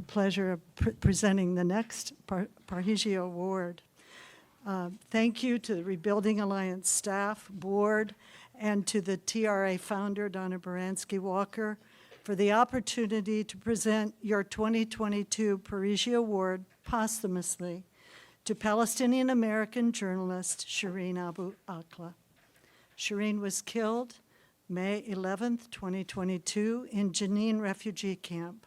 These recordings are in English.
pleasure of presenting the next Parrhesia Award. Thank you to the Rebuilding Alliance staff, board, and to the TRA founder, Donna Baranski-Walker, for the opportunity to present your 2022 Parrhesia Award posthumously to Palestinian-American journalist Shireen Abu Akleh. Shireen was killed May 11th, 2022 in Jenin refugee camp,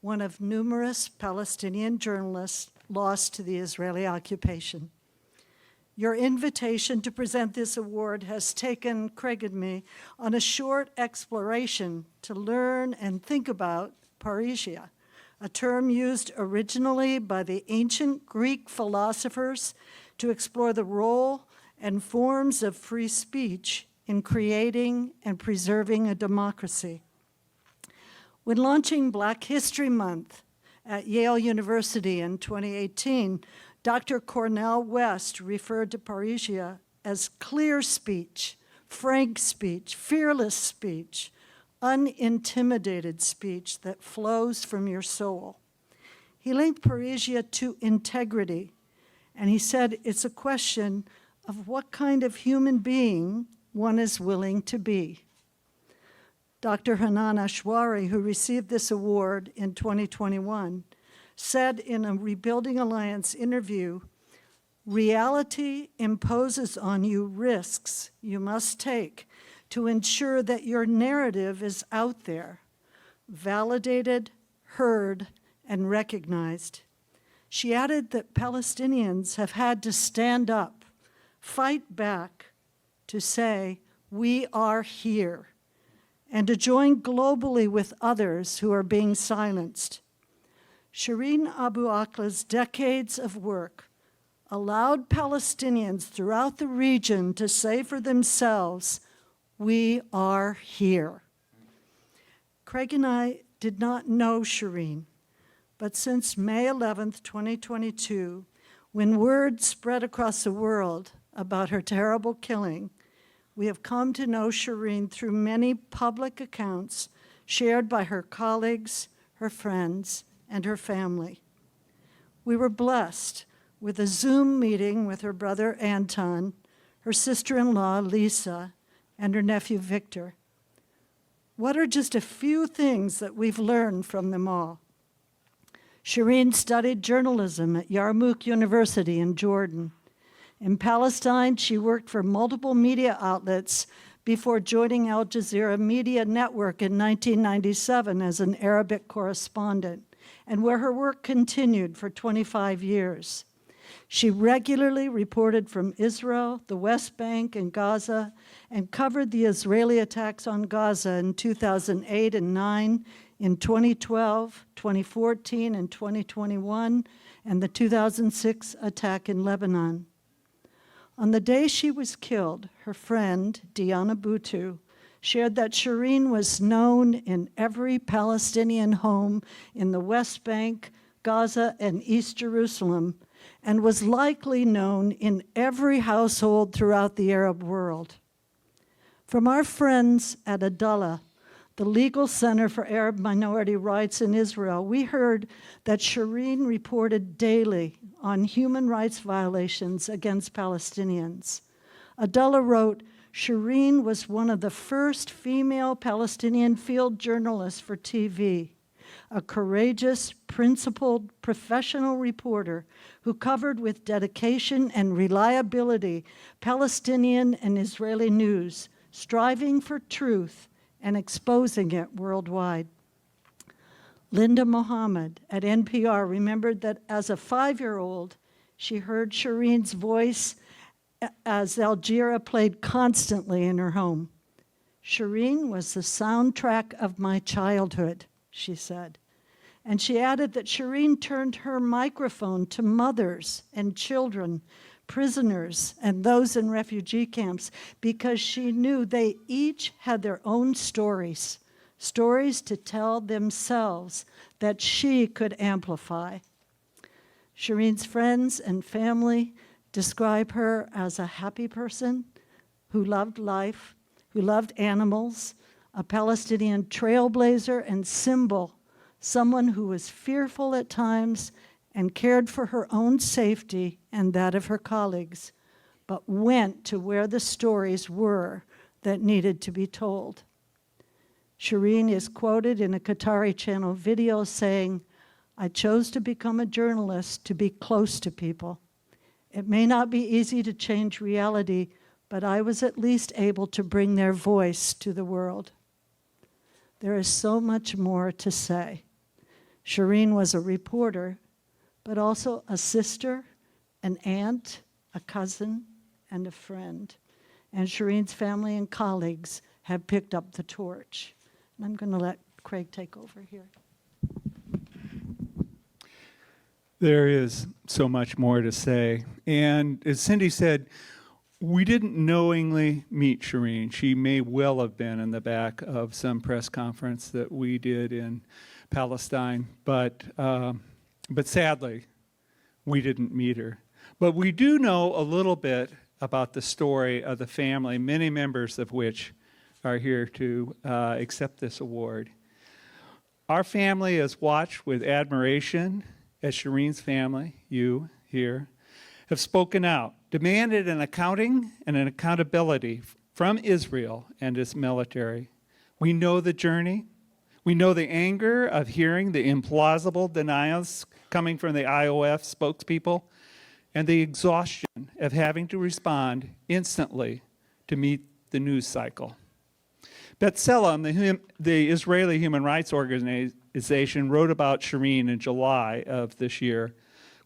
one of numerous Palestinian journalists lost to the Israeli occupation. Your invitation to present this award has taken Craig and me on a short exploration to learn and think about Parrhesia, a term used originally by the ancient Greek philosophers to explore the role and forms of free speech in creating and preserving a democracy. When launching Black History Month at Yale University in 2018, Dr. Cornel West referred to Parrhesia as clear speech, frank speech, fearless speech, unintimidated speech that flows from your soul. He linked Parrhesia to integrity, and he said it's a question of what kind of human being one is willing to be. Dr. Hanan Ashwari, who received this award in 2021, said in a Rebuilding Alliance interview, "Reality imposes on you risks you must take to ensure that your narrative is out there, validated, heard, and recognized." She added that Palestinians have had to stand up, fight back, to say, "We are here," and to join globally with others who are being silenced. Shireen Abu Akleh's decades of work allowed Palestinians throughout the region to say for themselves, "We are here." Craig and I did not know Shireen, but since May 11th, 2022, when word spread across the world about her terrible killing, we have come to know Shireen through many public accounts shared by her colleagues, her friends, and her family. We were blessed with a Zoom meeting with her brother Anton, her sister-in-law Lisa, and her nephew Victor. What are just a few things that we've learned from them all? Shireen studied journalism at Yarmouk University in Jordan. In Palestine, she worked for multiple media outlets before joining Al Jazeera Media Network in 1997 as an Arabic correspondent, and where her work continued for 25 years. She regularly reported from Israel, the West Bank, and Gaza, and covered the Israeli attacks on Gaza in 2008 and 2009, in 2012, 2014, and 2021, and the 2006 attack in Lebanon. On the day she was killed, her friend, Diana Boutou, shared that Shireen was known in every Palestinian home in the West Bank, Gaza, and East Jerusalem, and was likely known in every household throughout the Arab world. From our friends at Adalah, the Legal Center for Arab Minority Rights in Israel, we heard that Shireen reported daily on human rights violations against Palestinians. Adalah wrote, "Shireen was one of the first female Palestinian field journalists for TV, a courageous, principled, professional reporter who covered with dedication and reliability Palestinian and Israeli news, striving for truth and exposing it worldwide." Linda Mohammed at NPR remembered that as a 5-year-old, she heard Shireen's voice as Al Jazeera played constantly in her home. "Shireen was the soundtrack of my childhood," she said. And she added that Shireen turned her microphone to mothers and children, prisoners, and those in refugee camps, because she knew they each had their own stories, stories to tell themselves that she could amplify. Shireen's friends and family describe her as a happy person who loved life, who loved animals, a Palestinian trailblazer and symbol someone who was fearful at times and cared for her own safety and that of her colleagues, but went to where the stories were that needed to be told. Shireen is quoted in a Qatari channel video saying, "I chose to become a journalist to be close to people. It may not be easy to change reality, but I was at least able to bring their voice to the world." There is so much more to say. Shireen was a reporter, but also a sister, an aunt, a cousin, and a friend. And Shireen's family and colleagues have picked up the torch. And I'm going to let Craig take over here. There is so much more to say. And as Cindy said, we didn't knowingly meet Shireen. She may well have been in the back of some press conference that we did in Palestine, but sadly, we didn't meet her. But we do know a little bit about the story of the family, many members of which are here to accept this award. Our family has watched with admiration as Shireen's family, you here, have spoken out, demanded an accounting and an accountability from Israel and its military. We know the journey. We know the anger of hearing the implausible denials coming from the IOF spokespeople and the exhaustion of having to respond instantly to meet the news cycle. B'Tselem, the Israeli human rights organization, wrote about Shireen in July of this year,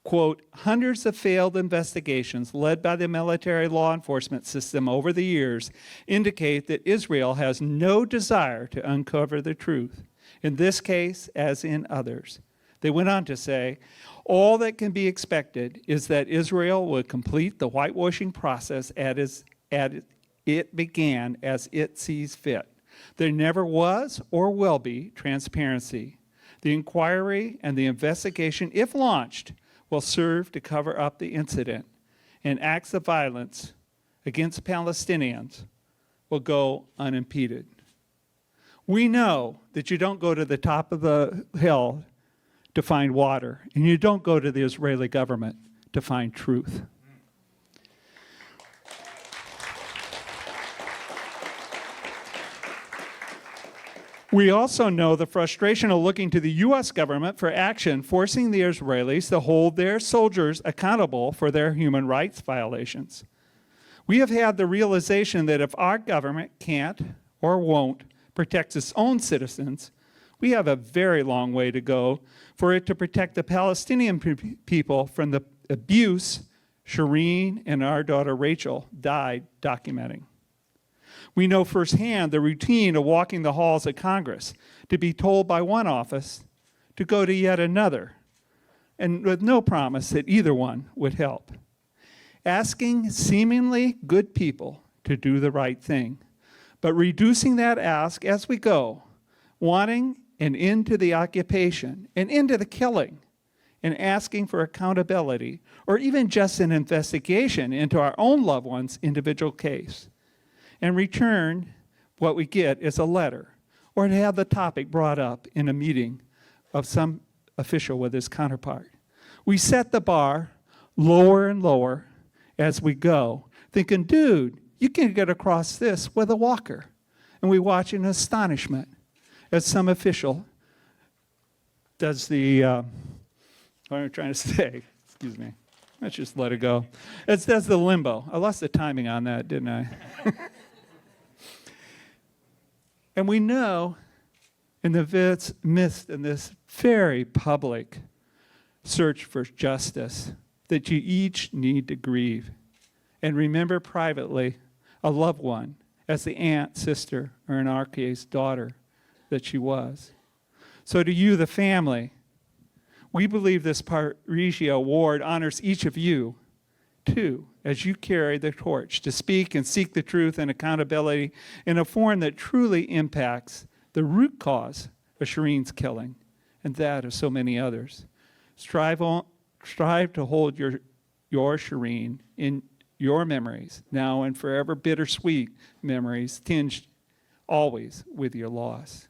quote, "Hundreds of failed investigations led by the military law enforcement system over the years indicate that Israel has no desire to uncover the truth, in this case as in others." They went on to say, "All that can be expected is that Israel will complete the whitewashing process as it began as it sees fit. There never was or will be transparency. The inquiry and the investigation, if launched, will serve to cover up the incident, and acts of violence against Palestinians will go unimpeded." We know that you don't go to the top of the hill to find water, and you don't go to the Israeli government to find truth. We also know the frustration of looking to the U.S. government for action, forcing the Israelis to hold their soldiers accountable for their human rights violations. We have had the realization that if our government can't or won't protect its own citizens, we have a very long way to go for it to protect the Palestinian people from the abuse Shireen and our daughter Rachel died documenting. We know firsthand the routine of walking the halls of Congress, to be told by one office to go to yet another, and with no promise that either one would help. Asking seemingly good people to do the right thing, but reducing that ask as we go, wanting an end to the occupation, an end to the killing, and asking for accountability, or even just an investigation into our own loved one's individual case. In return, what we get is a letter, or to have the topic brought up in a meeting of some official with his counterpart. We set the bar lower and lower as we go, thinking, dude, you can get across this with a walker. And we watch in astonishment as some official does the, what am I trying to say? Excuse me. Let's just let it go. It does the limbo. I lost the timing on that, didn't I? And we know in the midst of this very public search for justice that you each need to grieve and remember privately a loved one as the aunt, sister, or in our case, daughter that she was. So to you, the family, we believe this Parrhesia Award honors each of you, too, as you carry the torch to speak and seek the truth and accountability in a form that truly impacts the root cause of Shireen's killing and that of so many others. Strive to hold your Shireen in your memories, now and forever bittersweet memories, tinged always with your loss.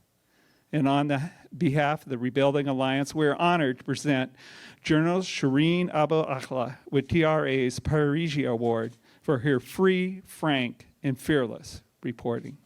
And on the behalf of the Rebuilding Alliance, we're honored to present journalist Shireen Abu Akleh with TRA's Parrhesia Award for her free, frank, and fearless reporting.